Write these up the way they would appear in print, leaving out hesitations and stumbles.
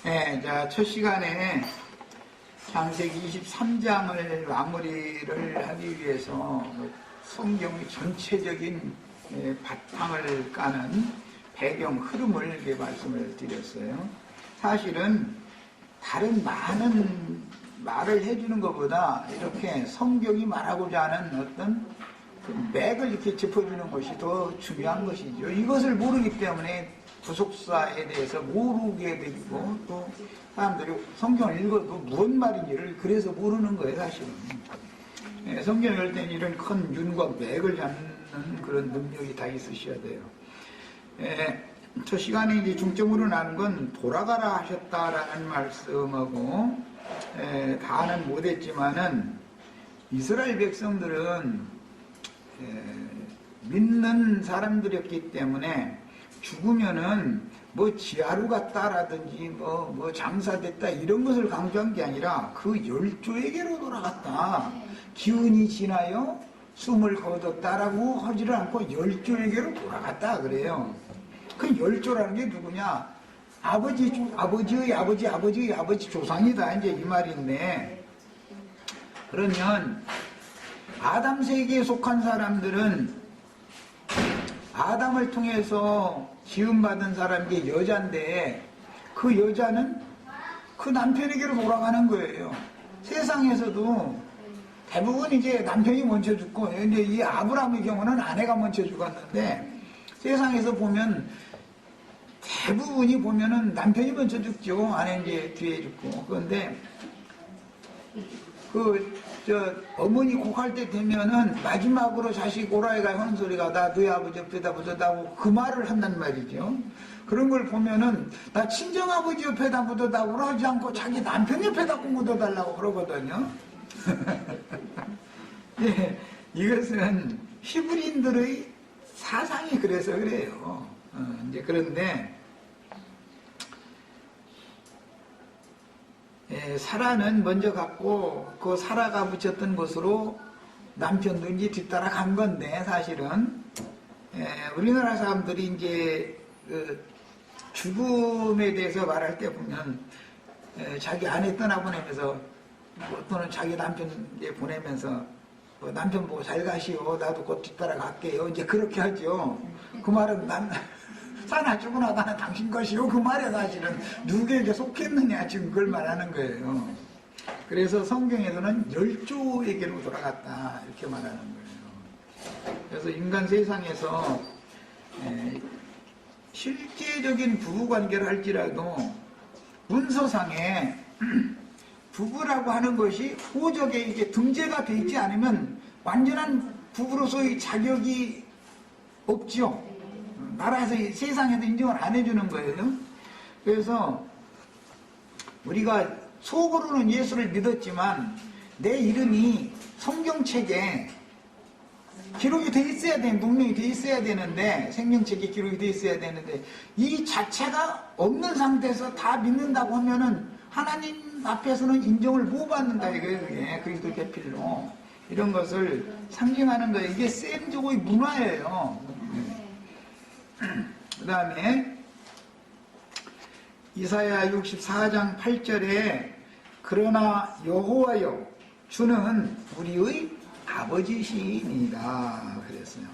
네, 자, 첫 시간에 창세기 23장을 마무리를 하기 위해서 성경의 전체적인 바탕을 까는 배경 흐름을 이렇게 말씀을 드렸어요. 사실은 다른 많은 말을 해주는 것보다 이렇게 성경이 말하고자 하는 어떤 그 맥을 이렇게 짚어주는 것이 더 중요한 것이죠. 이것을 모르기 때문에 구속사에 대해서 모르게 되고, 또 사람들이 성경을 읽어도 무슨 말인지를 그래서 모르는 거예요, 사실은. 성경을 읽을 때는 이런 큰 윤과 맥을 잡는 그런 능력이 다 있으셔야 돼요. 저 시간에 이제 중점으로 나눈 건 돌아가라 하셨다라는 말씀하고, 다는 못했지만은 이스라엘 백성들은 믿는 사람들이었기 때문에 죽으면은 뭐 지하로 갔다라든지 뭐 장사됐다 이런 것을 강조한 게 아니라 그 열조에게로 돌아갔다. 기운이 지나요 숨을 거뒀다라고 하지를 않고 열조에게로 돌아갔다 그래요. 그 열조라는 게 누구냐? 아버지의 아버지 조상이다 이제 이 말인데, 그러면 아담 세계에 속한 사람들은 아담을 통해서 지음받은 사람이 여자인데 그 여자는 그 남편에게로 돌아가는 거예요. 세상에서도 대부분 이제 남편이 먼저 죽고, 이제 이 아브라함의 경우는 아내가 먼저 죽었는데, 세상에서 보면 대부분이 보면은 남편이 먼저 죽죠. 아내 이제 뒤에 죽고. 그런데 어머니 곡할 때 되면은 마지막으로 자식 오라이가 하는 소리가 나 너희 아버지 옆에다 묻어다고 그 말을 한단 말이죠. 그런 걸 보면은 나 친정아버지 옆에다 묻어다고 그러지 않고 자기 남편 옆에다 꼭 묻어달라고 그러거든요. 예, 이것은 히브리인들의 사상이 그래서 그래요. 이제 그런데 사라는 먼저 갔고 그 사라가 붙였던 것으로 남편도 이제 뒤따라 간 건데, 사실은 우리나라 사람들이 이제 그 죽음에 대해서 말할 때 보면 자기 아내 떠나보내면서 또는 자기 남편 이제 보내면서 남편 보고 잘 가시오, 나도 곧 뒤따라 갈게요, 이제 그렇게 하죠. 그 말은 사나 죽으나 나는 당신 것이요, 그 말에 사실은 누구에게 속했느냐 지금 그걸 말하는 거예요. 그래서 성경에서는 열조에게로 돌아갔다 이렇게 말하는 거예요. 그래서 인간 세상에서 실제적인 부부관계를 할지라도 문서상에 부부라고 하는 것이 호적에 이게 등재가 되어 있지 않으면 완전한 부부로서의 자격이 없죠. 나라에서 세상에도 인정을 안 해주는 거예요. 그래서 우리가 속으로는 예수를 믿었지만 내 이름이 성경책에 기록이 돼 있어야 돼, 문명이 돼 있어야 되는데, 생명책에 기록이 돼 있어야 되는데 이 자체가 없는 상태에서 다 믿는다고 하면은 하나님 앞에서는 인정을 못 받는다 이거예요. 그게 그리스도 계필로 이런 것을 상징하는 거예요. 이게 셈족의 문화예요. 그 다음에 이사야 64장 8절에 그러나 여호와여 주는 우리의 아버지시니이다 그랬어요.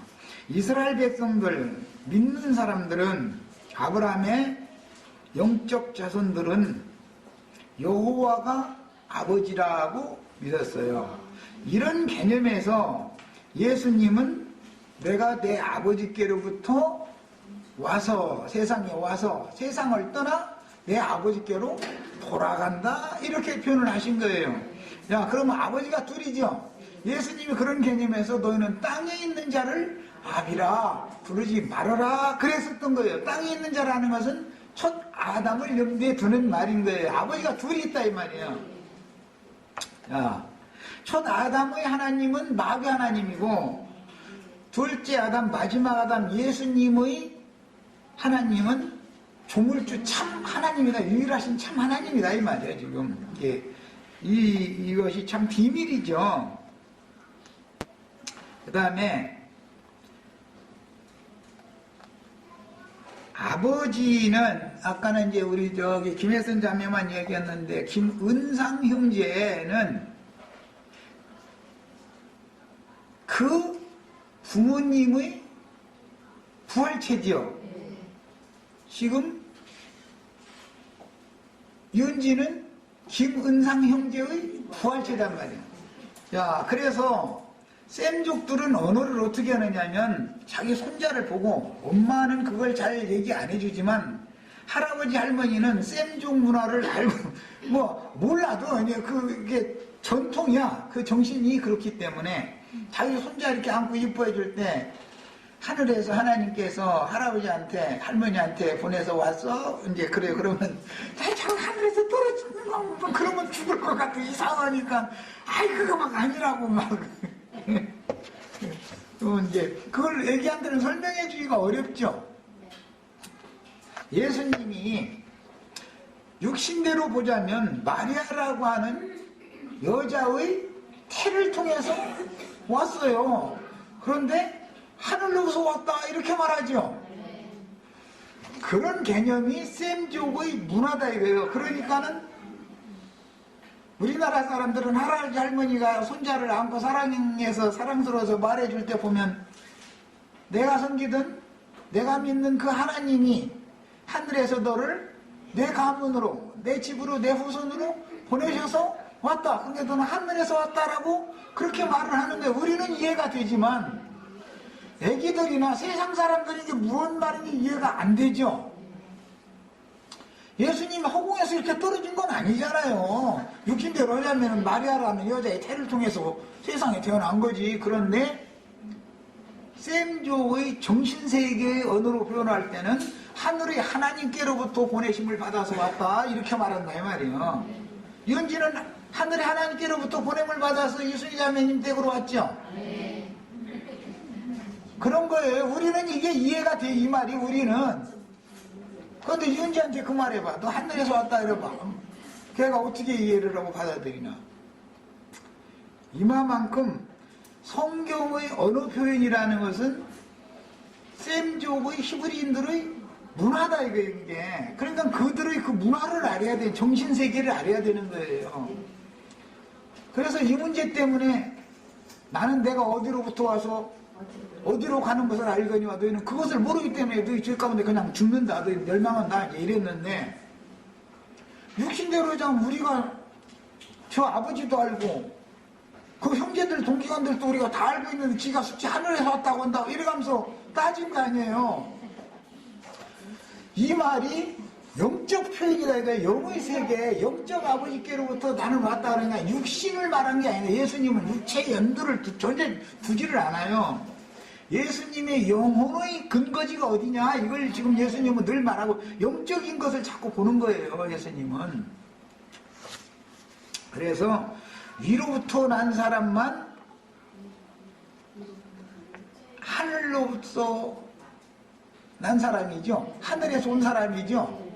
이스라엘 백성들, 믿는 사람들은, 아브라함의 영적 자손들은 여호와가 아버지라고 믿었어요. 이런 개념에서 예수님은 내가 내 아버지께로부터 와서, 세상에 와서 세상을 떠나 내 아버지께로 돌아간다 이렇게 표현을 하신 거예요. 야, 그러면 아버지가 둘이죠. 예수님이 그런 개념에서 너희는 땅에 있는 자를 아비라 부르지 말아라 그랬었던 거예요. 땅에 있는 자라는 것은 첫 아담을 염두에 두는 말인 거예요. 아버지가 둘이 있다 이 말이에요. 야, 첫 아담의 하나님은 마귀 하나님이고, 둘째 아담, 마지막 아담 예수님의 하나님은 조물주 참 하나님이다, 유일하신 참 하나님이다 이 말이에요. 지금 이것이 참 비밀이죠. 그 다음에 아버지는 아까는 이제 우리 저기 김혜선 자매만 얘기했는데 김은상 형제는 그 부모님의 부활체지요. 지금 윤지는 김은상 형제의 부활체단 말이야. 자, 그래서 쌤족들은 언어를 어떻게 하느냐면 자기 손자를 보고 엄마는 그걸 잘 얘기 안 해주지만 할아버지 할머니는 쌤족 문화를 알고 뭐 몰라도 이제 그게 전통이야. 그 정신이 그렇기 때문에 자기 손자 이렇게 안고 이뻐해 줄 때 하늘에서 하나님께서 할아버지한테 할머니한테 보내서 왔어? 이제 그래 그러면 저 하늘에서 떨어지는 거 그러면 죽을 것 같아 이상하니까 아이 그거 막 아니라고 막 또 이제 그걸 애기한테는 설명해 주기가 어렵죠. 예수님이 육신대로 보자면 마리아라고 하는 여자의 태를 통해서 왔어요. 그런데 하늘로서 왔다 이렇게 말하죠. 그런 개념이 쌤족의 문화다 이거예요. 그러니까는 우리나라 사람들은 할아버지 할머니가 손자를 안고 사랑해서 사랑스러워서 말해줄 때 보면 내가 섬기던 내가 믿는 그 하나님이 하늘에서 너를 내 가문으로 내 집으로 내 후손으로 보내셔서 왔다. 근데 너는 하늘에서 왔다라고 그렇게 말을 하는데 우리는 이해가 되지만 애기들이나 세상 사람들이 이게 무슨 말인지 이해가 안 되죠. 예수님이 허공에서 이렇게 떨어진 건 아니잖아요. 육신대로 하자면 마리아라는 여자의 태를 통해서 세상에 태어난 거지. 그런데 쌤조의 정신세계의 언어로 표현할 때는 하늘의 하나님께로부터 보내심을 받아서 왔다 이렇게 말한다 이 말이에요. 윤지는 하늘의 하나님께로부터 보냄을 받아서 이순희 자매님 댁으로 왔죠. 그런 거예요. 우리는 이게 이해가 돼 이 말이 우리는. 그런데 윤지한테 그 말 해봐. 너 하늘에서 왔다 이래봐. 걔가 어떻게 이해를 하고 받아들이나. 이마만큼 성경의 언어 표현이라는 것은 셈족의 히브리인들의 문화다 이게. 그러니까 그들의 그 문화를 알아야 돼. 정신세계를 알아야 되는 거예요. 그래서 이 문제 때문에 나는 내가 어디로부터 와서 어디로 가는 것을 알거니와 너희는 그것을 모르기 때문에 너희 죄 가운데 그냥 죽는다. 너희 멸망한다. 이랬는데 육신대로 하자면 우리가 저 아버지도 알고 그 형제들 동기관들도 우리가 다 알고 있는데 지가 숙지 하늘에서 왔다고 한다. 이래가면서 따진 거 아니에요. 이 말이 영적 표현이다. 이거예요. 영의 세계, 영적 아버지께로부터 나는 왔다 그러니까 육신을 말한 게 아니라 예수님은 육체의 연두를 전혀 두지를 않아요. 예수님의 영혼의 근거지가 어디냐 이걸 지금 예수님은 늘 말하고 영적인 것을 자꾸 보는 거예요. 예수님은. 그래서 위로부터 난 사람만 하늘로부터 난 사람이죠. 하늘에서 온 사람이죠.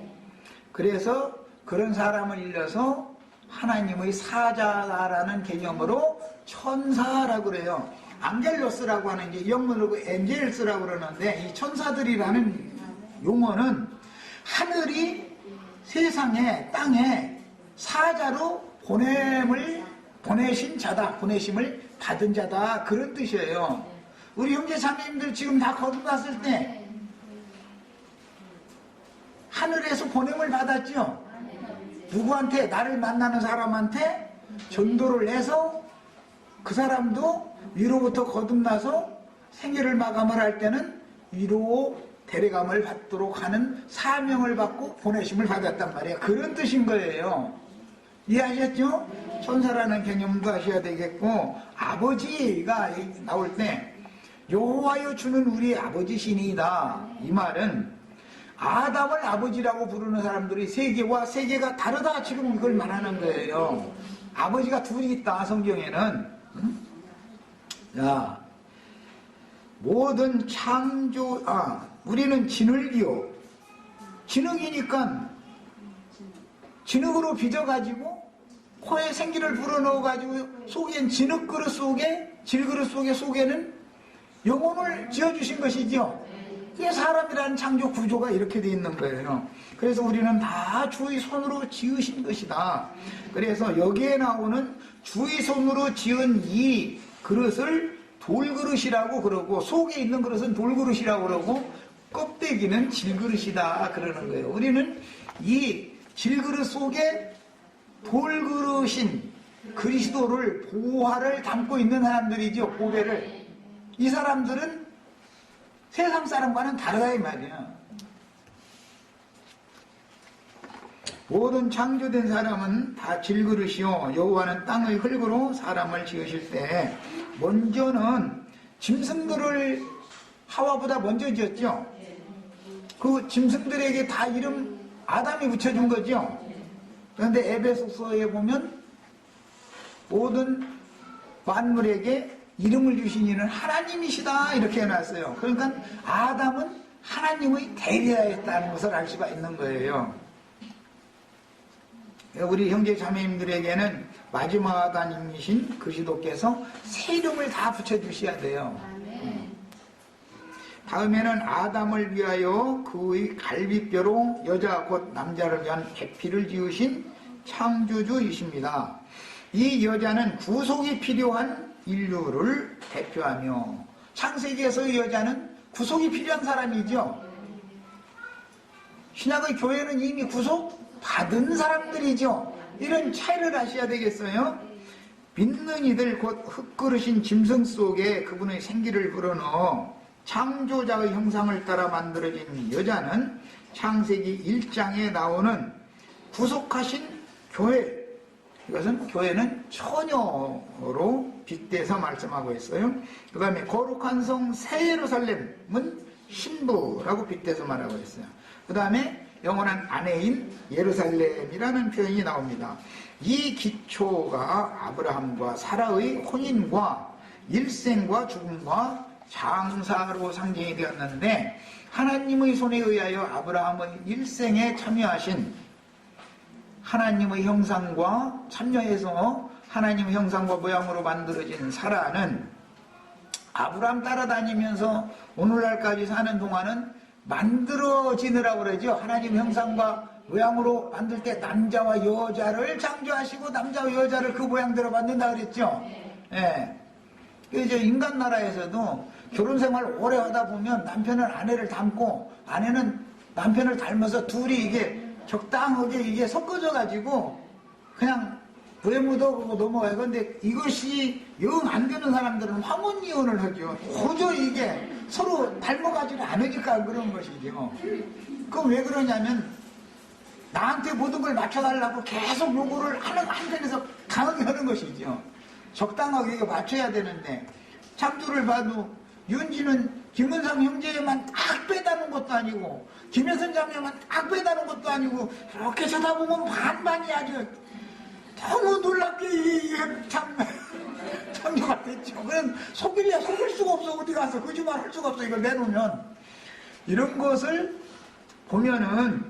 그래서 그런 사람을 일러서 하나님의 사자라는 개념으로 천사라고 그래요. 앙겔로스라고 하는 게 영문으로 엔젤스라고 그러는데 이 천사들이라는 용어는 하늘이 세상에 땅에 사자로 보내신 자다, 보내심을 받은 자다 그런 뜻이에요. 우리 형제 자매님들 지금 다 거듭났을 때 하늘에서 보냄을 받았죠. 누구한테? 나를 만나는 사람한테 전도를 해서 그 사람도 위로부터 거듭나서 생애를 마감을 할 때는 위로 데려감을 받도록 하는 사명을 받고 보내심을 받았단 말이에요. 그런 뜻인 거예요. 이해하셨죠? 천사라는 개념도 하셔야 되겠고 아버지가 나올 때 여호와여 주는 우리 아버지시니이다. 이 말은 아담을 아버지라고 부르는 사람들이 세계와 세계가 다르다 지금 이걸 말하는 거예요. 아버지가 둘이 있다 성경에는. 자, 모든 창조 우리는 진흙이요. 진흙이니까 진흙으로 빚어가지고 코에 생기를 불어넣어가지고 속엔 진흙그릇 속에 질그릇 속에는 영혼을 지어주신 것이죠. 이게 사람이라는 창조 구조가 이렇게 돼 있는 거예요. 그래서 우리는 다 주의 손으로 지으신 것이다. 그래서 여기에 나오는 주의 손으로 지은 이 그릇을 돌그릇이라고 그러고, 속에 있는 그릇은 돌그릇이라고 그러고, 껍데기는 질그릇이다 그러는 거예요. 우리는 이 질그릇 속에 돌그릇인 그리스도를, 보화를 담고 있는 사람들이죠. 보배를. 이 사람들은 세상 사람과는 다르다 이 말이야. 모든 창조된 사람은 다 질그릇이요, 여호와는 땅의 흙으로 사람을 지으실 때 먼저는 짐승들을 하와보다 먼저 지었죠. 그 짐승들에게 다 이름 아담이 붙여준 거죠. 그런데 에베소서에 보면 모든 만물에게 이름을 주신 이는 하나님이시다 이렇게 해놨어요. 그러니까 아담은 하나님의 대리하였다는 것을 알 수가 있는 거예요. 우리 형제 자매님들에게는 마지막 아담이신 그리스도께서 새 이름을 다 붙여주셔야 돼요. 다음에는 아담을 위하여 그의 갈비뼈로 여자 곧 남자를 위한 계피를 지으신 창조주이십니다. 이 여자는 구속이 필요한 인류를 대표하며, 창세기에서의 여자는 구속이 필요한 사람이죠. 신약의 교회는 이미 구속 받은 사람들이죠. 이런 차이를 아셔야 되겠어요. 믿는 이들 곧 흙그릇인 짐승 속에 그분의 생기를 불어넣어 창조자의 형상을 따라 만들어진 여자는 창세기 1장에 나오는 구속하신 교회, 이것은 교회는 처녀로 빗대서 말씀하고 있어요. 그 다음에 거룩한 성 새 예루살렘은 신부라고 빗대서 말하고 있어요. 그 다음에 영원한 아내인 예루살렘이라는 표현이 나옵니다. 이 기초가 아브라함과 사라의 혼인과 일생과 죽음과 장사로 상징이 되었는데, 하나님의 손에 의하여 아브라함의 일생에 참여하신, 하나님의 형상과 참여해서 하나님의 형상과 모양으로 만들어진 사라는 아브라함 따라다니면서 오늘날까지 사는 동안은 만들어지느라고 그러죠. 하나님 형상과 모양으로 만들 때 남자와 여자를 창조하시고 남자와 여자를 그 모양대로 만든다 그랬죠. 예. 이제 인간 나라에서도 결혼 생활 오래 하다 보면 남편은 아내를 닮고 아내는 남편을 닮아서 둘이 이게 적당하게 이게 섞어져 가지고 그냥 외모도 그거 넘어가요. 근데 이것이 영 안 되는 사람들은 황혼 이혼을 하죠. 도저히 이게 서로 닮아가지고 않으니까 그런 것이죠. 그럼 왜 그러냐면 나한테 모든 걸 맞춰달라고 계속 요구를 하는 한편에서 강하게 하는 것이죠. 적당하게 이거 맞춰야 되는데, 창조를 봐도 윤지는 김은상 형제만 딱 빼다는 것도 아니고 김혜선 자매만 딱 빼다는 것도 아니고 이렇게 쳐다보면 반반이 아주 너무 놀랍게 이게 참 창조가 됐죠. 그럼 속일래야 속을 수가 없어. 어디 가서 거짓말 할 수가 없어. 이걸 내놓으면. 이런 것을 보면은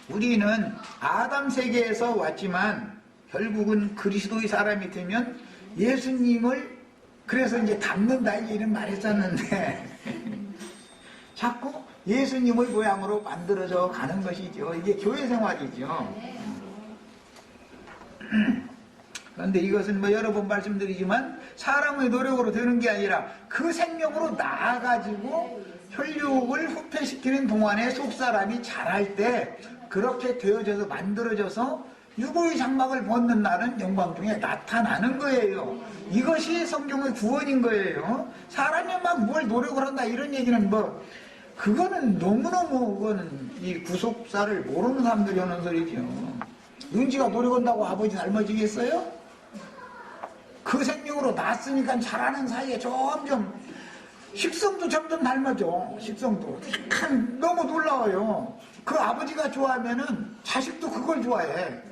우리는 아담 세계에서 왔지만 결국은 그리스도의 사람이 되면 예수님을 그래서 이제 닮는다 이런 말 했었는데 자꾸 예수님의 모양으로 만들어져 가는 것이죠. 이게 교회 생활이죠. 그런데 이것은 뭐 여러 번 말씀드리지만 사람의 노력으로 되는 게 아니라 그 생명으로 나아가지고 혈육을 후퇴시키는 동안에 속사람이 자랄 때 그렇게 되어져서 만들어져서 유고의 장막을 벗는 날은 영광 중에 나타나는 거예요. 이것이 성경의 구원인 거예요. 사람이 막 뭘 노력을 한다 이런 얘기는 뭐 그거는 너무너무 그거는 이 구속사를 모르는 사람들이 하는 소리죠. 은지가 노력한다고 아버지 닮아지겠어요? 그 생명으로 낳았으니까 자라는 사이에 점점 식성도 점점 닮아져. 식성도 참 너무 놀라워요. 그 아버지가 좋아하면은 자식도 그걸 좋아해.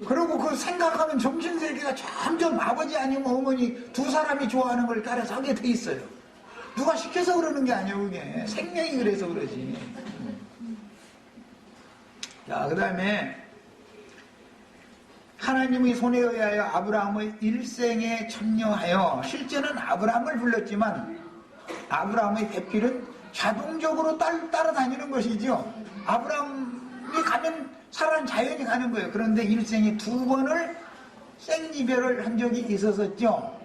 그리고 그 생각하는 정신세계가 점점 아버지 아니면 어머니 두 사람이 좋아하는 걸 따라서 하게 돼 있어요. 누가 시켜서 그러는 게 아니에요. 그게 생명이 그래서 그러지. 자, 그 다음에 하나님의 손에 의하여 아브라함의 일생에 참여하여, 실제는 아브라함을 불렀지만 아브라함의 배필은 자동적으로 따라다니는 것이죠. 아브라함이 가면 사라는 자연히 가는 거예요. 그런데 일생에 2번을 생이별을 한 적이 있었었죠.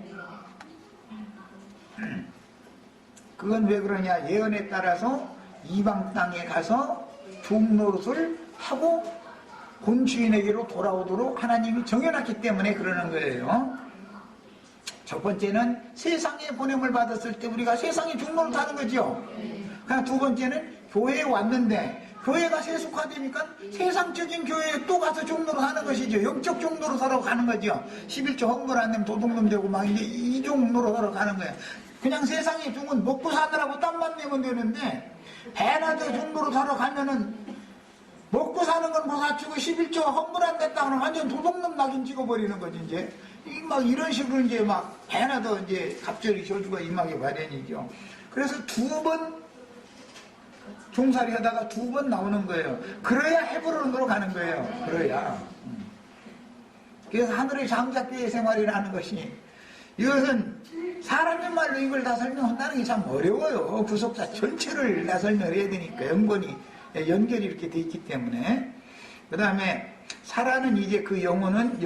그건 왜 그러냐, 예언에 따라서 이방 땅에 가서 종노릇을 하고 본주인에게로 돌아오도록 하나님이 정해놨기 때문에 그러는 거예요. 첫 번째는 세상에 보냄을 받았을 때 우리가 세상에 종노릇 하는 거죠. 그냥 2번째는 교회에 왔는데 교회가 세속화되니까 세상적인 교회에 또 가서 종노릇 하는 것이죠. 영적 종노릇 하러 가는 거죠. 11조 헌물 안 내면 도둑놈 되고 막 이제 이 종노릇 하러 가는 거예요. 그냥 세상의 종은 먹고 사느라고 땀만 내면 되는데 배나도 종노릇 하러 가면은 먹고 사는 건 고사치고 11조 헌물 안 냈다 그러면 완전 도둑놈 낙인 찍어버리는 거지. 이제 막 이런 식으로 이제 막 배나도 이제 갑절이 저주가 임하기 마련이죠. 그래서 2번 종살이 하다가 2번 나오는 거예요. 그래야 헤브론으로 가는 거예요. 그래야. 그래서 하늘의 장자교회 생활이라는 것이, 이것은 사람의 말로 이걸 다 설명한다는 게 참 어려워요. 구속사 전체를 다 설명해야 되니까 연결이 이렇게 돼 있기 때문에. 그 다음에 사라는 이제 그 영원한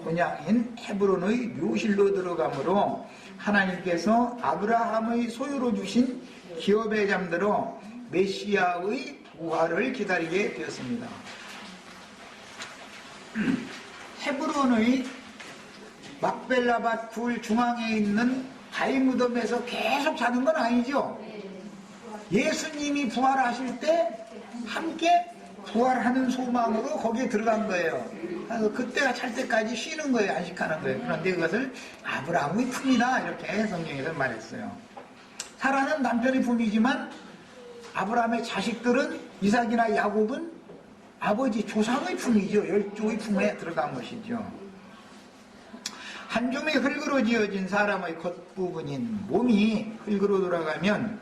본향인 헤브론의 묘실로 들어가므로 하나님께서 아브라함의 소유로 주신 기업에 잠들어 메시아의 부활을 기다리게 되었습니다. 헤브론의 막벨라밭 굴 중앙에 있는 바위 무덤에서 계속 자는 건 아니죠. 예수님이 부활하실 때 함께 부활하는 소망으로 거기에 들어간 거예요. 그래서 그때가 찰 때까지 쉬는 거예요. 안식하는 거예요. 그런데 그것을 아브라함의 품이다 이렇게 성경에서 말했어요. 사라는 남편의 품이지만 아브라함의 자식들은 이삭이나 야곱은 아버지 조상의 품이죠. 열조의 품에 들어간 것이죠. 한 줌의 흙으로 지어진 사람의 겉부분인 몸이 흙으로 돌아가면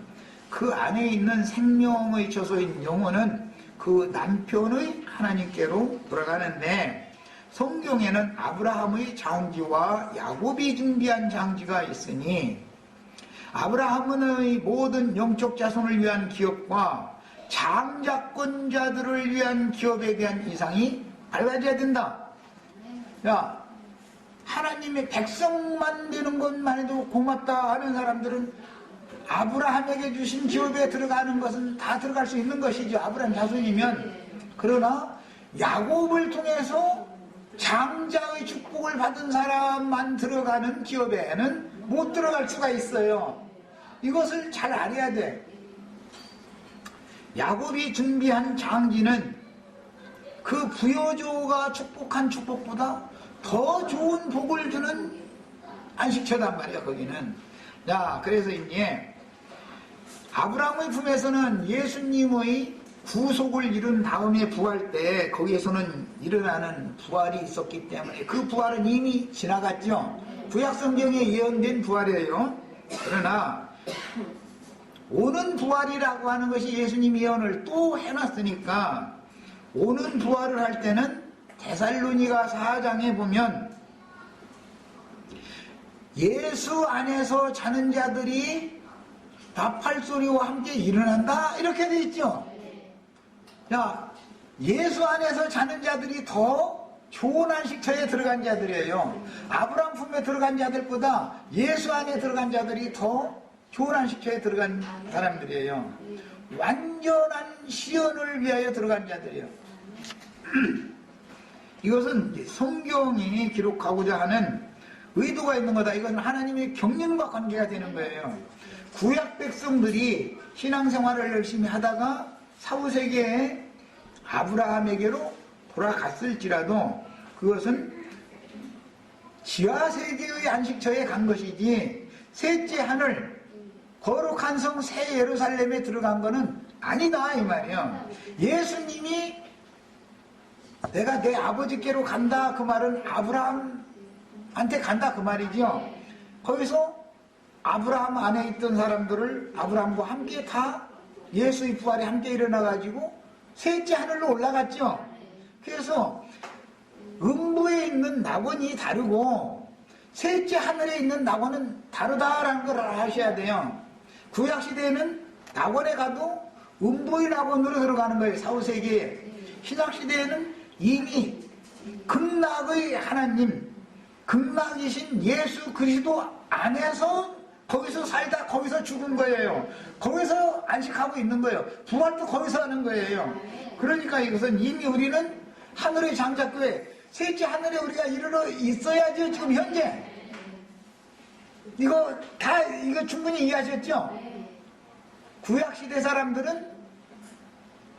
그 안에 있는 생명의 처소인 영혼은 그 남편의 하나님께로 돌아가는데, 성경에는 아브라함의 장지와 야곱이 준비한 장지가 있으니 아브라함의 모든 영적 자손을 위한 기업과 장자권자들을 위한 기업에 대한 이상이 밝아져야 된다. 야, 하나님의 백성만 되는 것만 해도 고맙다 하는 사람들은 아브라함에게 주신 기업에 들어가는 것은 다 들어갈 수 있는 것이죠. 아브라함 자손이면. 그러나 야곱을 통해서 장자의 축복을 받은 사람만 들어가는 기업에는 못 들어갈 수가 있어요. 이것을 잘 알아야 돼. 야곱이 준비한 장지는 그 부여조가 축복한 축복보다 더 좋은 복을 주는 안식처단 말이야. 거기는. 자, 그래서 이제 아브라함의 품에서는 예수님의 구속을 이룬 다음에 부활 때 거기에서는 일어나는 부활이 있었기 때문에 그 부활은 이미 지나갔죠. 구약성경에 예언된 부활이에요. 그러나 오는 부활이라고 하는 것이 예수님 예언을 또 해놨으니까 오는 부활을 할 때는 데살로니가 4장에 보면 예수 안에서 자는 자들이 나팔소리와 함께 일어난다 이렇게 돼 있죠. 야, 예수 안에서 자는 자들이 더 좋은 안식처에 들어간 자들이에요. 아브라함 품에 들어간 자들보다 예수 안에 들어간 자들이 더 좋은 안식처에 들어간 사람들이에요. 완전한 시연을 위하여 들어간 자들이에요. 이것은 성경이 기록하고자 하는 의도가 있는 거다. 이것은 하나님의 경륜과 관계가 되는 거예요. 구약 백성들이 신앙생활을 열심히 하다가 사후세계에 아브라함에게로 돌아갔을지라도 그것은 지하세계의 안식처에 간 것이지 셋째 하늘 거룩한 성 새 예루살렘에 들어간 것은 아니다 이 말이에요. 예수님이 내가 내 아버지께로 간다 그 말은 아브라함한테 간다 그 말이죠. 거기서 아브라함 안에 있던 사람들을 아브라함과 함께 다 예수의 부활에 함께 일어나가지고 셋째 하늘로 올라갔죠. 그래서 음부에 있는 낙원이 다르고 셋째 하늘에 있는 낙원은 다르다라는 걸 아셔야 돼요. 구약시대에는 낙원에 가도 음부의 낙원으로 들어가는 거예요. 사후세계에. 신약시대에는 이미 극락의 하나님, 극락이신 예수 그리스도 안에서 거기서 살다 거기서 죽은 거예요. 거기서 안식하고 있는 거예요. 부활도 거기서 하는 거예요. 그러니까 이것은 이미 우리는 하늘의 장자교회, 셋째 하늘에 우리가 이르러 있어야죠. 지금 현재 이거 충분히 이해하셨죠? 구약시대 사람들은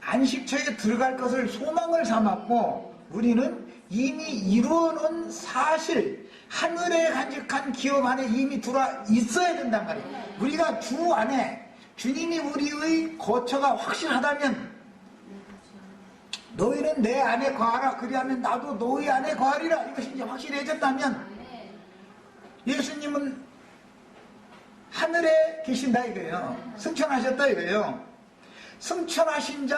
안식처에 들어갈 것을 소망을 삼았고, 우리는 이미 이루어놓은 사실, 하늘에 간직한 기업 안에 이미 들어와 있어야 된단 말이에요. 우리가 주 안에 주님이 우리의 거처가 확실하다면, 너희는 내 안에 거하라, 그리하면 나도 너희 안에 거하리라, 이것이 이제 확실해졌다면 예수님은 하늘에 계신다 이거예요. 승천하셨다 이거예요. 승천하신 자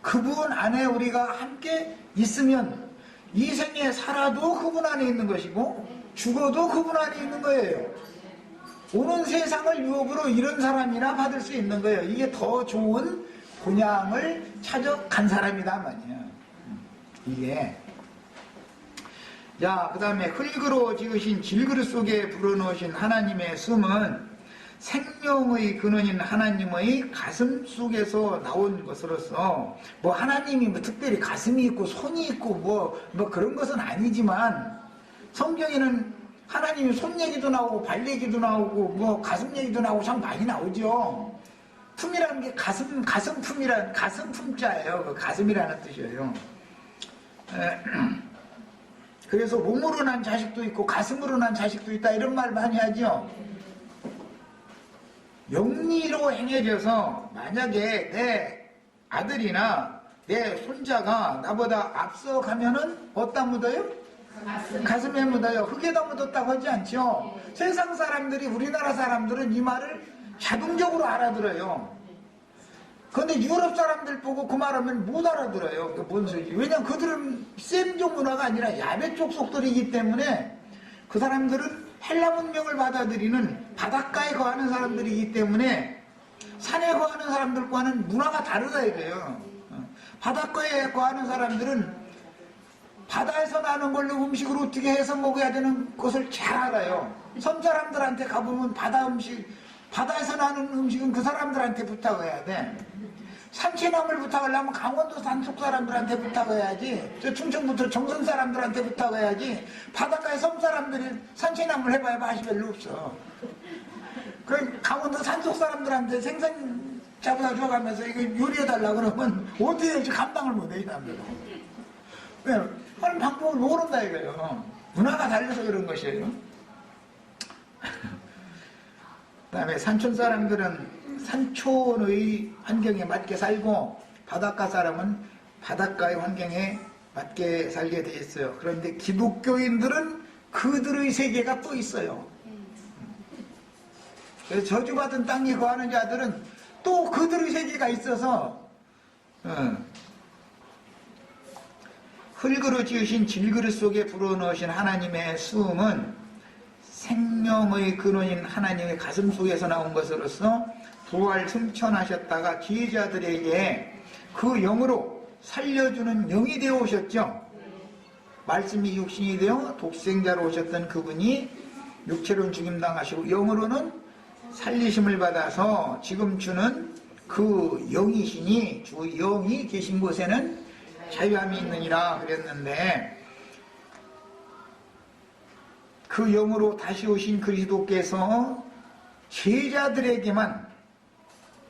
그분 안에 우리가 함께 있으면 이 생에 살아도 그분 안에 있는 것이고 죽어도 그분 안에 있는 거예요. 오는 세상을 유업으로 이런 사람이나 받을 수 있는 거예요. 이게 더 좋은 본향을 찾아간 사람이다 말이야. 이게. 자, 그 다음에 흙으로 지으신 질그릇 속에 불어넣으신 하나님의 숨은 생명의 근원인 하나님의 가슴 속에서 나온 것으로서, 뭐 하나님이 뭐 특별히 가슴이 있고 손이 있고 뭐 그런 것은 아니지만, 성경에는 하나님이 손 얘기도 나오고 발 얘기도 나오고 뭐 가슴 얘기도 나오고 참 많이 나오죠. 품이라는 게 가슴품이라는 가슴품자예요. 그 가슴이라는 뜻이에요. 그래서 몸으로 난 자식도 있고 가슴으로 난 자식도 있다 이런 말 많이 하죠. 영리로 행해져서 만약에 내 아들이나 내 손자가 나보다 앞서가면은 어디다 묻어요? 가슴에 묻어요. 흙에다 묻었다고 하지 않죠. 세상 사람들이, 우리나라 사람들은 이 말을 자동적으로 알아들어요. 그런데 유럽 사람들 보고 그 말하면 못 알아들어요. 그 뭔 소리지? 왜냐면 그들은 셈족 문화가 아니라 야베 쪽 속들이기 때문에, 그 사람들은 헬라 문명을 받아들이는 바닷가에 거하는 사람들이기 때문에 산에 거하는 사람들과는 문화가 다르다 이거예요. 바닷가에 거하는 사람들은 바다에서 나는 걸로 음식을 어떻게 해서 먹어야 되는 것을 잘 알아요. 섬 사람들한테 가보면 바다에서 나는 음식은 그 사람들한테 부탁해야 돼. 산채나물 부탁하려면 강원도 산속 사람들한테 부탁해야지. 저 충청부터 정선 사람들한테 부탁해야지. 바닷가에 섬 사람들이 산채나물 해봐야 맛이 별로 없어. 그 강원도 산속 사람들한테 생선 잡아다 줘가면서 이거 요리해달라 그러면 어떻게 할지 감당을 못해 이 사람들은. 왜? 하는 방법을 모른다 이거예요. 문화가 달라서 그런 것이에요. 그 다음에 산촌 사람들은 산촌의 환경에 맞게 살고, 바닷가 사람은 바닷가의 환경에 맞게 살게 돼 있어요. 그런데 기독교인들은 그들의 세계가 또 있어요. 그래서 저주받은 땅에 거하는 자들은 또 그들의 세계가 있어서, 흙으로 지으신 질그릇 속에 불어넣으신 하나님의 숨은 생명의 근원인 하나님의 가슴 속에서 나온 것으로서 부활 승천하셨다가 지혜자들에게 그 영으로 살려주는 영이 되어 오셨죠. 말씀이 육신이 되어 독생자로 오셨던 그분이 육체로는 죽임당하시고 영으로는 살리심을 받아서 지금 주는 그 영이시니, 주 영이 계신 곳에는 자유함이 있느니라 그랬는데, 그 영으로 다시 오신 그리스도께서 제자들에게만,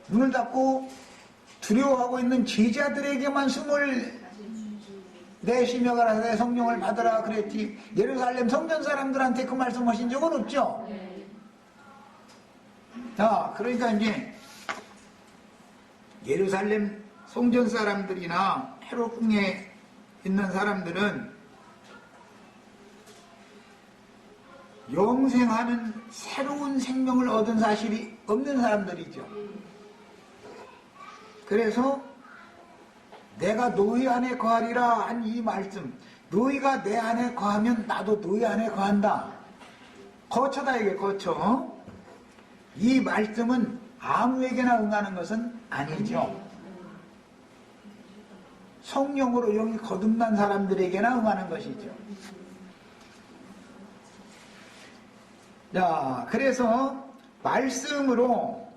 눈을 닫고 두려워하고 있는 제자들에게만 숨을 내쉬며 가라 내 성령을 받으라 그랬지, 예루살렘 성전 사람들한테 그 말씀하신 적은 없죠. 자, 그러니까 이제 예루살렘 성전 사람들이나 헤롯궁에 있는 사람들은 영생하는 새로운 생명을 얻은 사실이 없는 사람들이죠. 그래서 내가 너희 안에 거하리라 한 이 말씀, 너희가 내 안에 거하면 나도 너희 안에 거한다. 거처다 이게 거처. 이 말씀은 아무에게나 응하는 것은 아니죠. 성령으로 영이 거듭난 사람들에게나 응하는 것이죠. 자, 그래서 말씀으로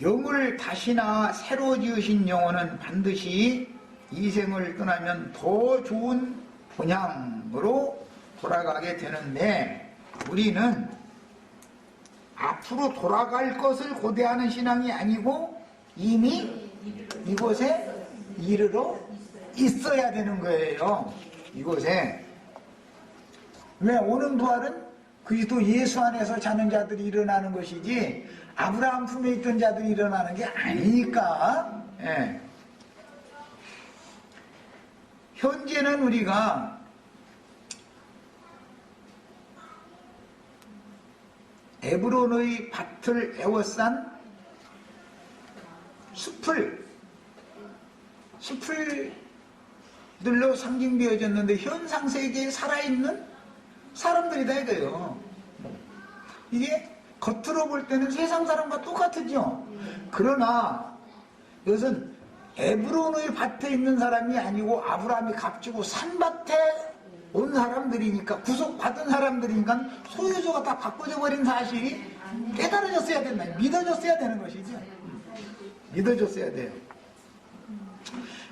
영을 다시나 새로 지으신 영혼은 반드시 이 생을 떠나면 더 좋은 본향으로 돌아가게 되는데, 우리는 앞으로 돌아갈 것을 고대하는 신앙이 아니고 이미 이곳에 이르러 있어야 되는 거예요. 이곳에. 왜? 오는 부활은 그리스도 예수 안에서 자는 자들이 일어나는 것이지 아브라함 품에 있던 자들이 일어나는 게 아니니까. 예. 현재는 우리가 에브론의 밭을 에워싼 숲들로 상징되어졌는데 현상세계에 살아있는 사람들이다 이거예요. 이게 겉으로 볼 때는 세상 사람과 똑같죠. 그러나 이것은 에브론의 밭에 있는 사람이 아니고 아브라함이 값주고 산밭에 온 사람들이니까, 구속받은 사람들이니까 소유주가 다 바꿔져 버린 사실이 깨달아졌어야 된다. 믿어졌어야 되는 것이죠. 믿어졌어야 돼요.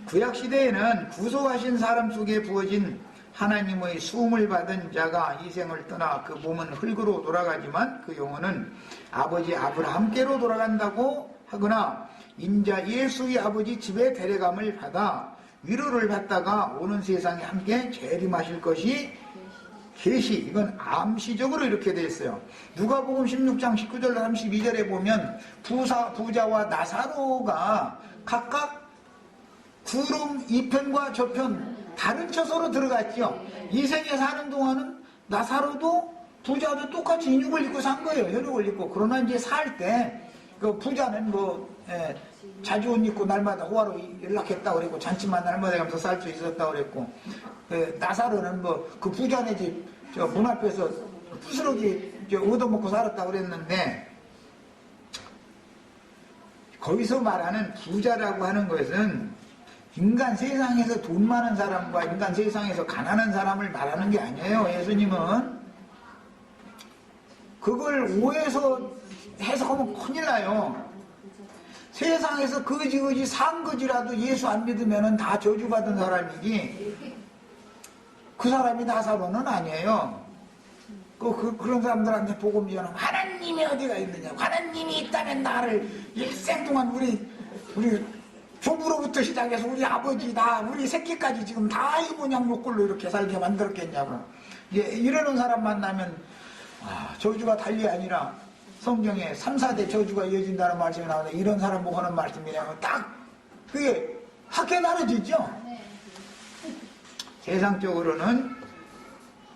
구약시대에는 구속하신 사람 속에 부어진 하나님의 수음을 받은 자가 이 생을 떠나 그 몸은 흙으로 돌아가지만 그 영혼은 아버지 아브라함께로 돌아간다고 하거나, 인자 예수의 아버지 집에 데려감을 받아 위로를 받다가 오는 세상에 함께 재림하실 것이 계시. 이건 암시적으로 이렇게 되어 있어요. 누가복음 16장 19절 32절에 보면 부자와 나사로가 각각 구름 2편과 저편 다른 처소로 들어갔죠. 이 생에 사는 동안은 나사로도 부자도 똑같이 인육을 입고 산 거예요. 혈육을 입고. 그러나 이제 살 때 그 부자는 자주 옷 입고 날마다 호화로 연락했다고 그랬고, 잔치만 날마다 가면서 살 수 있었다고 그랬고, 나사로는 그 부자네 집 문 앞에서 부스러기 얻어먹고 살았다고 그랬는데, 거기서 말하는 부자라고 하는 것은 인간 세상에서 돈 많은 사람과 인간 세상에서 가난한 사람을 말하는 게 아니에요. 예수님은 그걸 오해해서 해석하면 큰일 나요. 세상에서 거지 산 거지라도 예수 안 믿으면 다 저주받은 사람이지 그 사람이 나사로는 아니에요. 그런 사람들한테 복음 전하면 하나님이 어디가 있느냐, 하나님이 있다면 나를 일생 동안 우리 조부로부터 시작해서 우리 아버지 다 우리 새끼까지 지금 다 이 모양 요꼴로 이렇게 살게 만들었겠냐고. 이러는 사람 만나면 저주가 달리 아니라 성경에 3, 4대 저주가 이어진다는 말씀이 나오는데, 이런 사람 보고 하는 말씀이라면 딱 그게 확게 나눠지죠. 세상적으로는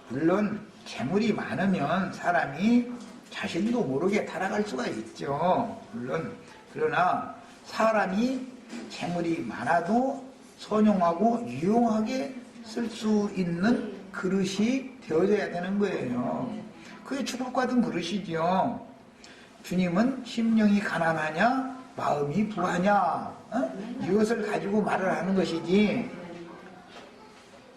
물론 재물이 많으면 사람이 자신도 모르게 타락할 수가 있죠. 물론. 그러나 사람이 재물이 많아도 선용하고 유용하게 쓸 수 있는 그릇이 되어져야 되는 거예요. 그게 축복받은 그릇이죠. 주님은 심령이 가난하냐 마음이 부하냐, 이것을 가지고 말을 하는 것이지,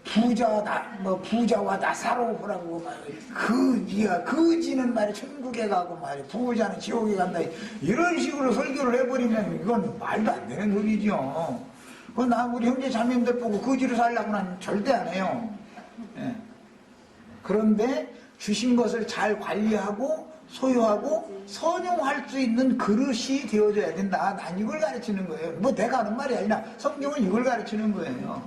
부자와 나사로라고 말이야. 거지는 말이야 천국에 가고 말이야, 부자는 지옥에 간다, 이런 식으로 설교를 해버리면 이건 말도 안 되는 소리죠. 우리 형제 자매님들 보고 거지로 살라고는 절대 안 해요. 그런데 주신 것을 잘 관리하고 소유하고 선용할 수 있는 그릇이 되어져야 된다. 난 이걸 가르치는 거예요. 내가 하는 말이 아니라 성경은 이걸 가르치는 거예요.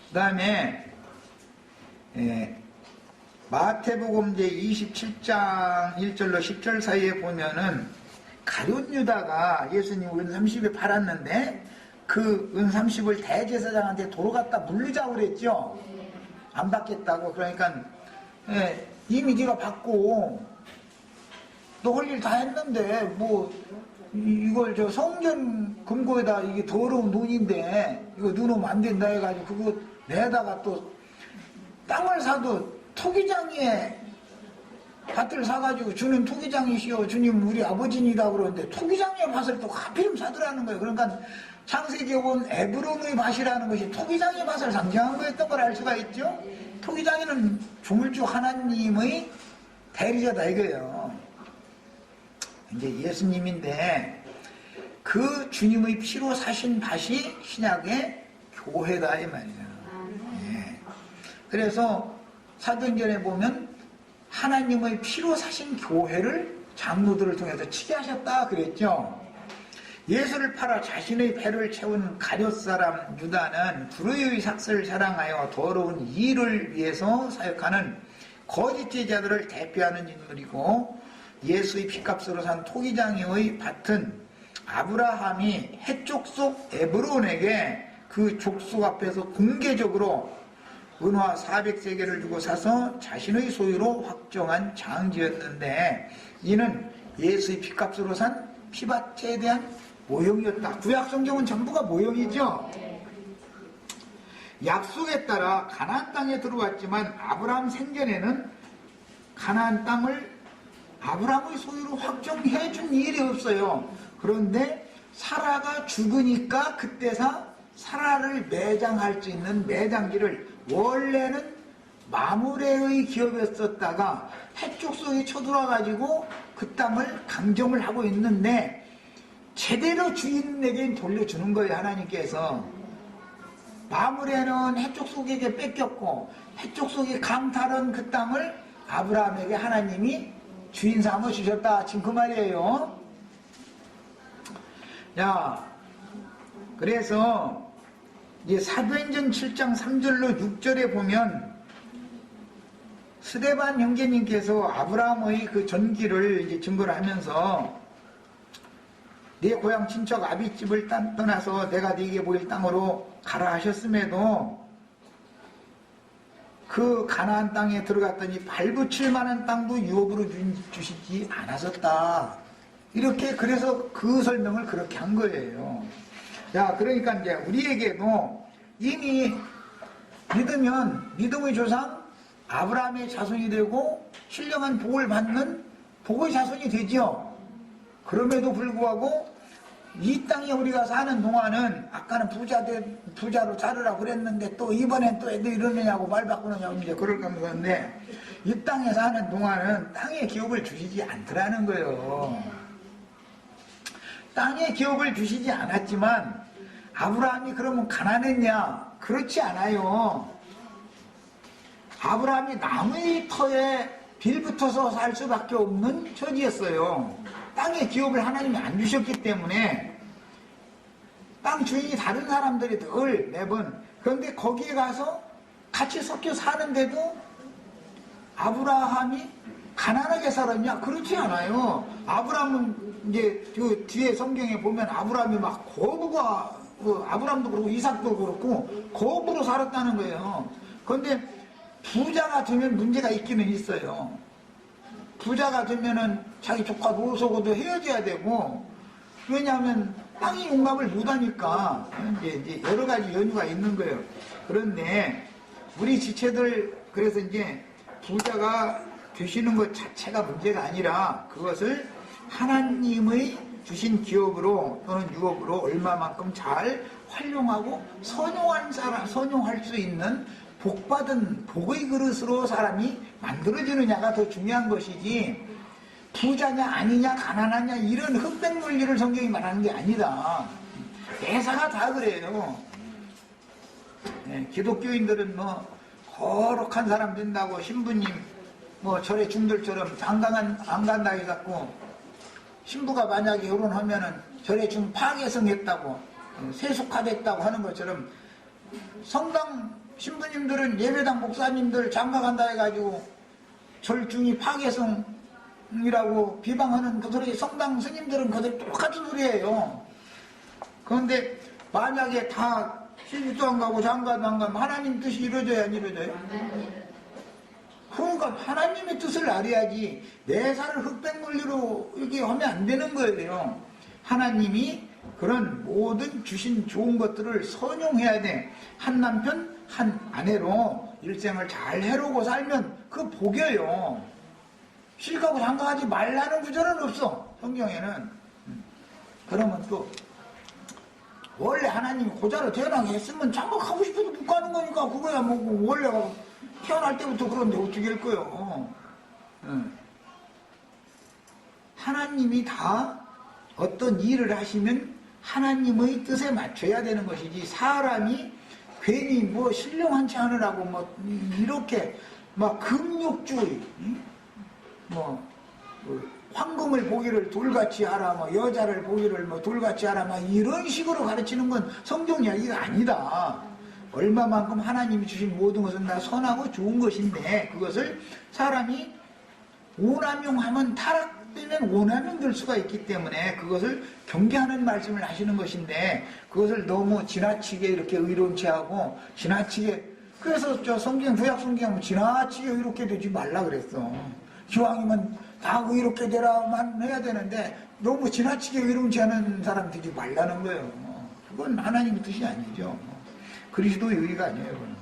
그 다음에 마태복음 제27장 1절로 10절 사이에 보면은 가룟 유다가 예수님 은 30에 팔았는데 그 은 30을 대제사장한테 도로 갖다 물리자고 그랬죠. 안 받겠다고. 그러니까 이미 네가 받고 너 할 일 다 했는데 이걸 성전 금고에다, 이게 더러운 돈인데 이거 넣으면 안 된다 해가지고 그거 내다가 또 땅을 사도 토기장에 밭을 사가지고 주는 토기장이시여 주님 우리 아버지니다 그러는데 토기장의 밭을 또 하필이면 사더라는 거예요. 그러니까 창세기에 온 에브론의 밭이라는 것이 토기장의 밭을 상징한 거였던 걸 알 수가 있죠. 토기장에는 조물주 하나님의 대리자다 이거예요. 이제 예수님인데 그 주님의 피로 사신 밭이 신약의 교회다 이 말이죠. 예. 그래서 사도행전에 보면 하나님의 피로 사신 교회를 장로들을 통해서 치게 하셨다 그랬죠. 예수를 팔아 자신의 배를 채운 가룟 사람 유다는 불의의 삭슬을 사랑하여 더러운 일을 위해서 사역하는 거짓 제자들을 대표하는 인물이고, 예수의 피값으로 산 토기장의 밭은 아브라함이 해족속 에브론에게 그 족속 앞에서 공개적으로 은화 400세겔을 주고 사서 자신의 소유로 확정한 장지였는데, 이는 예수의 피값으로 산 피밭에 대한 모형이었다. 구약 성경은 전부가 모형이죠. 약속에 따라 가나안 땅에 들어왔지만 아브라함 생전에는 가나안 땅을 아브라함의 소유로 확정해 준 일이 없어요. 그런데 사라가 죽으니까 그때서 사라를 매장할 수 있는 매장지를 원래는 마므레의 기업이었었다가 해족속이 쳐들어와가지고 그 땅을 강점을 하고 있는데 제대로 주인에게 돌려주는 거예요. 하나님께서. 마므레는 해족속에게 뺏겼고 해족속이 강탈한 그 땅을 아브라함에게 하나님이 주인 삼아 주셨다. 지금 그 말이에요. 야, 그래서 이제 사도행전 7장 3절로 6절에 보면 스데반 형제님께서 아브라함의 그 전기를 이제 증거를 하면서 네 고향 친척 아비집을 떠나서 내가 네게 보일 땅으로 가라 하셨음에도 그 가나안 땅에 들어갔더니 발붙일 만한 땅도 유업으로 주시지 않았었다. 이렇게 그래서 그 설명을 그렇게 한 거예요. 자, 그러니까 이제 우리에게도 이미 믿으면 믿음의 조상 아브라함의 자손이 되고 신령한 복을 받는 복의 자손이 되죠. 그럼에도 불구하고 이 땅에 우리가 사는 동안은 아까는 부자로 자르라고 그랬는데 또 이번엔 또 애들 이러느냐고 말 바꾸느냐고 이제 그럴 건데, 이 땅에 사는 동안은 땅에 기업을 주시지 않더라는 거예요. 땅에 기업을 주시지 않았지만 아브라함이 그러면 가난했냐? 그렇지 않아요. 아브라함이 나무의 터에 빌붙어서 살 수밖에 없는 처지였어요. 땅의 기업을 하나님이 안 주셨기 때문에 땅 주인이 다른 사람들이 늘 매번, 그런데 거기에 가서 같이 섞여 사는데도 아브라함이 가난하게 살았냐? 그렇지 않아요. 아브라함은 이제 그 뒤에 성경에 보면 아브라함이 막 거부가, 아브라함도 그렇고 이삭도 그렇고 거부로 살았다는 거예요. 그런데 부자가 되면 문제가 있기는 있어요. 부자가 되면은 자기 조카 노소고도 헤어져야 되고, 왜냐하면 땅이 용납을 못하니까 이제 여러 가지 연유가 있는 거예요. 그런데 우리 지체들 그래서 이제 부자가 되시는 것 자체가 문제가 아니라 그것을 하나님의 주신 기업으로 또는 유업으로 얼마만큼 잘 활용하고 선용할 수 있는 복받은 복의 그릇으로 사람이 만들어지느냐가 더 중요한 것이지, 부자냐 아니냐 가난하냐 이런 흑백 논리를 성경이 말하는 게 아니다. 대사가 다 그래요. 네, 기독교인들은 뭐 거룩한 사람 된다고 신부님 뭐 절의 중들처럼 장가간 안 간다 해갖고, 신부가 만약에 결혼하면은 절의 중 파괴성했다고 세속화됐다고 하는 것처럼 성당 신부님들은 예배당 목사님들 장가간다 해가지고 절중이 파괴성이라고 비방하는 그 소리, 성당 스님들은 그들 똑같은 소리예요. 그런데 만약에 다 시집도 안 가고 장가도 안 가면 하나님 뜻이 이루어져야 안 이루어져요? 그러니까 하나님의 뜻을 알아야지 내 살을 흑백 논리로 이렇게 하면 안 되는 거예요. 하나님이 그런 모든 주신 좋은 것들을 선용해야 돼. 한 남편 한 아내로 일생을 잘 해로고 살면 그 복이에요. 시집가고 장가하지 말라는 구절은 없어, 성경에는. 그러면 또 원래 하나님이 고자로 태어나게 했으면 장가가고 싶어도 못 가는 거니까 그거야 뭐 원래 태어날 때부터 그런데 어떻게 할 거요. 하나님이 다 어떤 일을 하시면 하나님의 뜻에 맞춰야 되는 것이지, 사람이 괜히 뭐 신령한치 않으라고 뭐 이렇게 막 금욕주의, 뭐 황금을 보기를 돌같이 하라, 뭐 여자를 보기를 뭐 돌같이 하라, 막 이런 식으로 가르치는 건 성경 이야기가 아니다. 얼마만큼 하나님이 주신 모든 것은 다 선하고 좋은 것인데, 그것을 사람이 오남용하면 타락되면 오남용 될 수가 있기 때문에 그것을 경계하는 말씀을 하시는 것인데, 그것을 너무 지나치게 이렇게 의롭지 하고 지나치게, 그래서 저 성경, 구약 성경 지나치게 의롭게 되지 말라 그랬어. 기왕이면 다 의롭게 되라만 해야 되는데 너무 지나치게 의롭지 않은 사람 되지 말라는 거예요. 그건 하나님의 뜻이 아니죠. 그리스도의 의가 아니에요. 그건.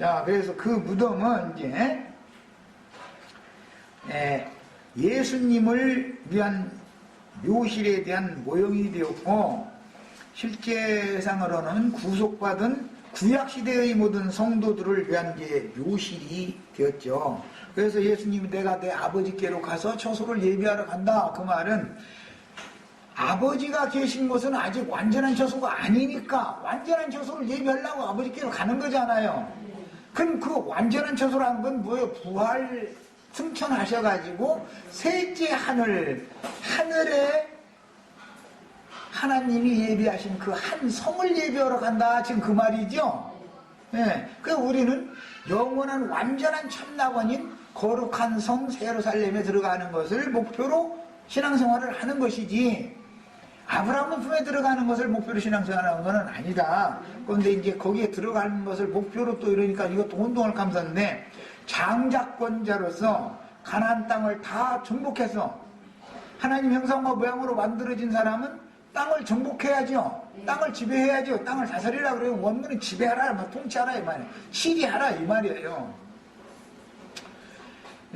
자, 그래서 그 무덤은 이제 예수님을 위한 묘실에 대한 모형이 되었고, 실제상으로는 구속받은 구약시대의 모든 성도들을 위한 이제 묘실이 되었죠. 그래서 예수님이 내가 내 아버지께로 가서 처소를 예비하러 간다, 그 말은 아버지가 계신 곳은 아직 완전한 처소가 아니니까 완전한 처소를 예비하려고 아버지께로 가는 거잖아요. 그럼 그 완전한 처소라는 건 뭐예요? 부활 승천하셔가지고 셋째 하늘에 하나님이 예비하신 그 한 성을 예비하러 간다, 지금 그 말이죠. 예. 그래서 우리는 영원한 완전한 참나원인 거룩한 성 예루살렘에 들어가는 것을 목표로 신앙생활을 하는 것이지, 아브라함 품에 들어가는 것을 목표로 신앙생활하는 것은 아니다. 그런데 이제 거기에 들어가는 것을 목표로 또 이러니까 이것도 혼동을 감쌌는데, 장자권자로서 가나안 땅을 다 정복해서 하나님 형상과 모양으로 만들어진 사람은 땅을 정복해야죠. 땅을 지배해야죠. 땅을 다스리라 그래요. 원문은 지배하라, 뭐 통치하라 이 말이에요. 치리하라 이 말이에요.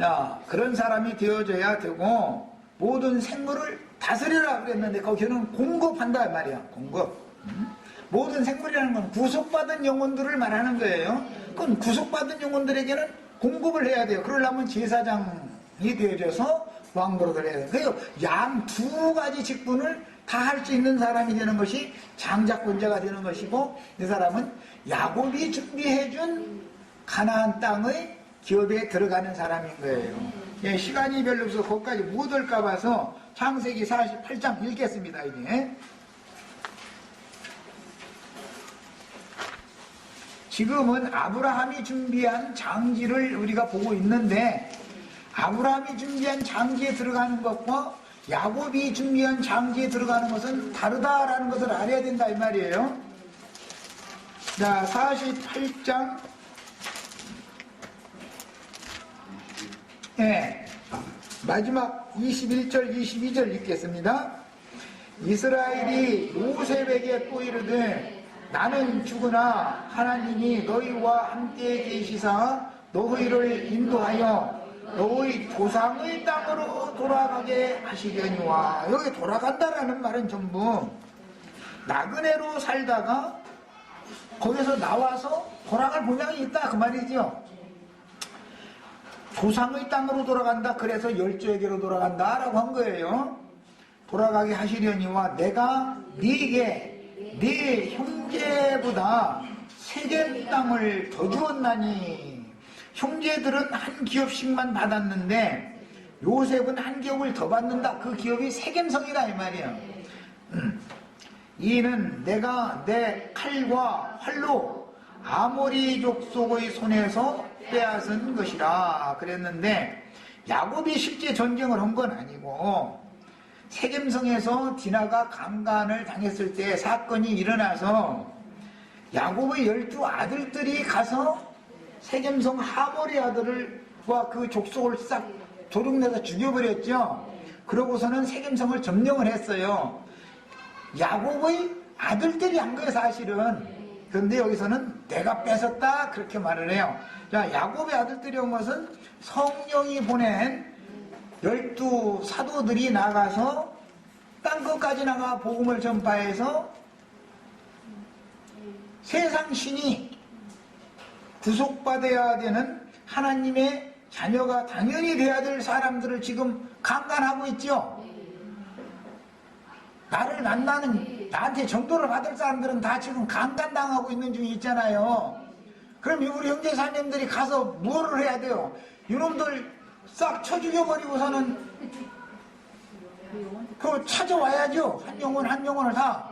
야, 그런 사람이 되어져야 되고, 모든 생물을 다스리라 그랬는데 거기는 공급한다 이 말이야. 공급. 모든 생물이라는 건 구속받은 영혼들을 말하는 거예요. 그건 구속받은 영혼들에게는 공급을 해야 돼요. 그러려면 제사장이 되어져서 왕노릇을 해야 돼요. 그래서 양 두 가지 직분을 다 할 수 있는 사람이 되는 것이 장자권자가 되는 것이고, 이 사람은 야곱이 준비해준 가나안 땅의 기업에 들어가는 사람인 거예요. 예, 시간이 별로 없어서 거기까지 못 올까 봐서 창세기 48장 읽겠습니다. 이제 지금은 아브라함이 준비한 장지를 우리가 보고 있는데, 아브라함이 준비한 장지에 들어가는 것과 야곱이 준비한 장지에 들어가는 것은 다르다라는 것을 알아야 된다 이 말이에요. 자, 48장 마지막 21절 22절 읽겠습니다. 이스라엘이 요셉에게 또 이르되 나는 죽으나 하나님이 너희와 함께 계시사 너희를 인도하여 너희 조상의 땅으로 돌아가게 하시려니와. 여기 돌아간다라는 말은 전부 나그네로 살다가 거기서 나와서 돌아갈 모양이 있다 그 말이죠. 조상의 땅으로 돌아간다, 그래서 열조에게로 돌아간다 라고 한 거예요. 돌아가게 하시려니와 내가 네게 네 형제보다 세겜 땅을 더 주었나니. 형제들은 한 기업씩만 받았는데 요셉은 한 기업을 더 받는다. 그 기업이 세겜성이다 이 말이에요. 이는 내가 내 칼과 활로 아모리 족속의 손에서 빼앗은 것이라 그랬는데, 야곱이 실제 전쟁을 한 건 아니고 세겜성에서 디나가 강간을 당했을 때 사건이 일어나서 야곱의 12아들들이 가서 세겜성 하모리 아들과 그 족속을 싹 도둑내서 죽여버렸죠. 그러고서는 세겜성을 점령을 했어요. 야곱의 아들들이 한 거예요 사실은. 그런데 여기서는 내가 뺏었다 그렇게 말을 해요. 자, 야곱의 아들들이 온 것은 성령이 보낸 12 사도들이 나가서 땅끝까지 나가 복음을 전파해서 세상 신이 구속받아야 되는 하나님의 자녀가 당연히 돼야 될 사람들을 지금 강간하고 있죠. 나를 만나는, 나한테 전도를 받을 사람들은 다 지금 강간당하고 있는 중에 있잖아요. 그럼 우리 형제자매들이 가서 뭐를 해야 돼요? 이놈들 싹 쳐 죽여버리고서는 그거 찾아와야죠. 한 영혼을 다.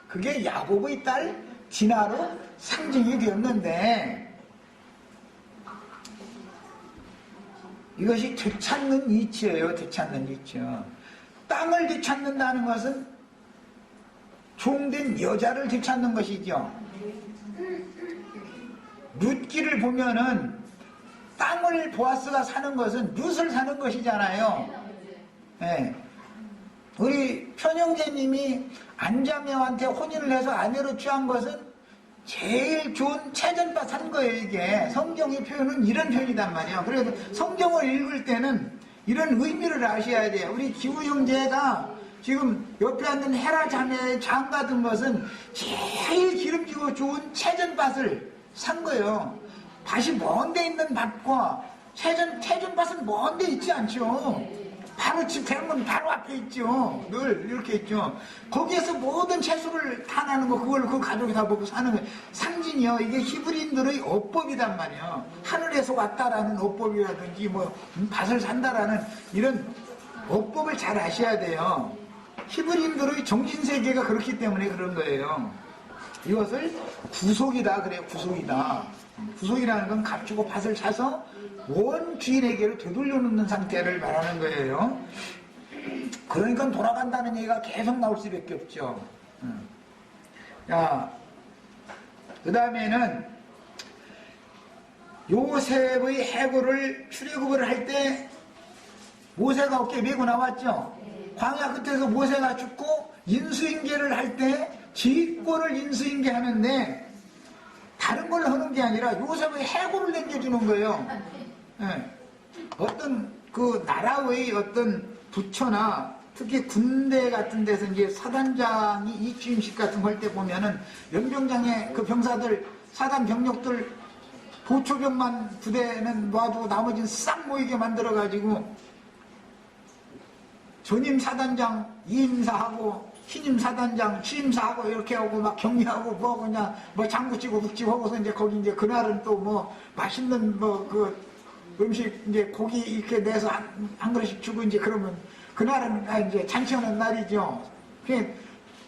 그게 야곱의 딸 디나로 상징이 되었는데, 이것이 되찾는 이치예요. 되찾는 이치. 땅을 되찾는다는 것은 종된 여자를 되찾는 것이죠. 룻기를 보면은 땅을 보아스가 사는 것은 룻을 사는 것이잖아요. 네. 우리 편형제님이 안자매한테 혼인을 해서 아내로 취한 것은 제일 좋은 체전바 산 거예요. 이게 성경의 표현은 이런 표현이단 말이에요. 그래서 성경을 읽을 때는 이런 의미를 아셔야 돼요. 우리 기우 형제가 지금 옆에 앉은 헤라 자매의 장 같은 것은 제일 기름지고 좋은 체전밭을 산 거예요. 밭이 먼 데 있는 밭과 체전밭은 먼 데 있지 않죠. 바로 집 대문 바로 앞에 있죠. 늘 이렇게 있죠. 거기에서 모든 채소를 다 나는 거, 그걸 그 가족이 다 먹고 사는 거예요. 상징이요. 이게 히브리인들의 어법이단 말이에요. 하늘에서 왔다라는 어법이라든지 뭐 밭을 산다라는 이런 어법을 잘 아셔야 돼요. 히브리인들의 정신세계가 그렇기 때문에 그런 거예요. 이것을 구속이다 그래요. 구속이다. 구속이라는 건 값주고 밭을 사서 원 주인에게로 되돌려 놓는 상태를 말하는 거예요. 그러니까 돌아간다는 얘기가 계속 나올 수밖에 없죠. 자, 그 다음에는 요셉의 해고를 출애굽을 할 때 모세가 어깨에 메고 나왔죠. 광야 끝에서 모세가 죽고 인수인계를 할 때 지휘권을 인수인계하는데 다른 걸 하는 게 아니라 요셉의 해고를 남겨주는 거예요. 네. 어떤 그 나라의 어떤 부처나 특히 군대 같은 데서 이제 사단장이 이취임식 같은 거 할 때 보면은 연병장에 그 병사들, 사단 병력들 보초병만 부대는 놔두고 나머지는 싹 모이게 만들어가지고 전임 사단장 이임사하고 신임 사단장 취임사하고 이렇게 하고 막 격리하고 뭐 그냥 뭐 장구치고 북치고 하고서 이제 거기 이제 그날은 또 뭐 맛있는 뭐 그 음식 이제 고기 이렇게 내서 한 그릇씩 주고 이제 그러면 그날은 이제 잔치하는 날이죠.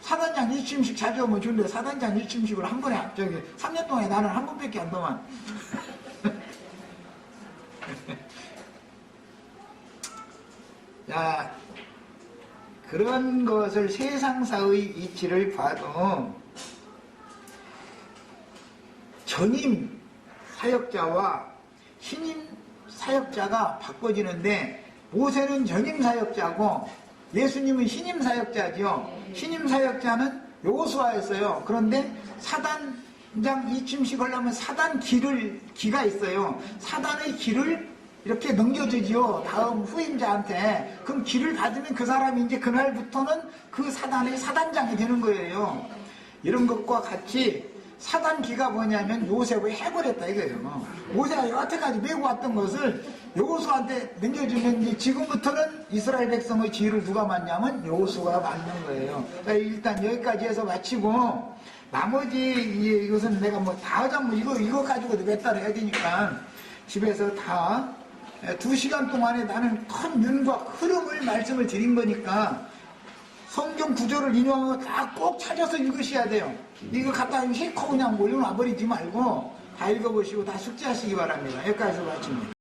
사단장 일침식 자주 오면 주는데 사단장 일침식을 한 번에 저기 3년 동안에 나는 한 번밖에 안 동안. 자, 그런 것을 세상사의 이치를 봐도 전임 사역자와 신임 사역자가 바꿔지는데 모세는 전임 사역자고 예수님은 신임 사역자죠. 신임 사역자는 여호수아였어요. 그런데 사단장 이침식 하려면 사단 기가 있어요. 사단의 기를 이렇게 넘겨주지요. 다음 후임자한테. 그럼 기를 받으면 그 사람이 이제 그날부터는 그 사단의 사단장이 되는 거예요. 이런 것과 같이 사단기가 뭐냐면 요셉을 해버렸다 이거예요. 모세가 여태까지 메고 왔던 것을 여호수아한테 넘겨주면 이제 지금부터는 이스라엘 백성의 지위를 누가 맡냐면 여호수아가 맡는 거예요. 일단 여기까지 해서 마치고 나머지 이것은 내가 뭐 다 하자면 이거 가지고도 몇 달 해야 되니까 집에서 다 2시간 동안에 나는 큰 윤과 흐름을 말씀을 드린 거니까 성경 구조를 인용하고 다 꼭 찾아서 읽으셔야 돼요. 이거 갖다 싣고 그냥 몰려놔버리지 말고 다 읽어보시고 다 숙지하시기 바랍니다. 여기까지 마칩니다.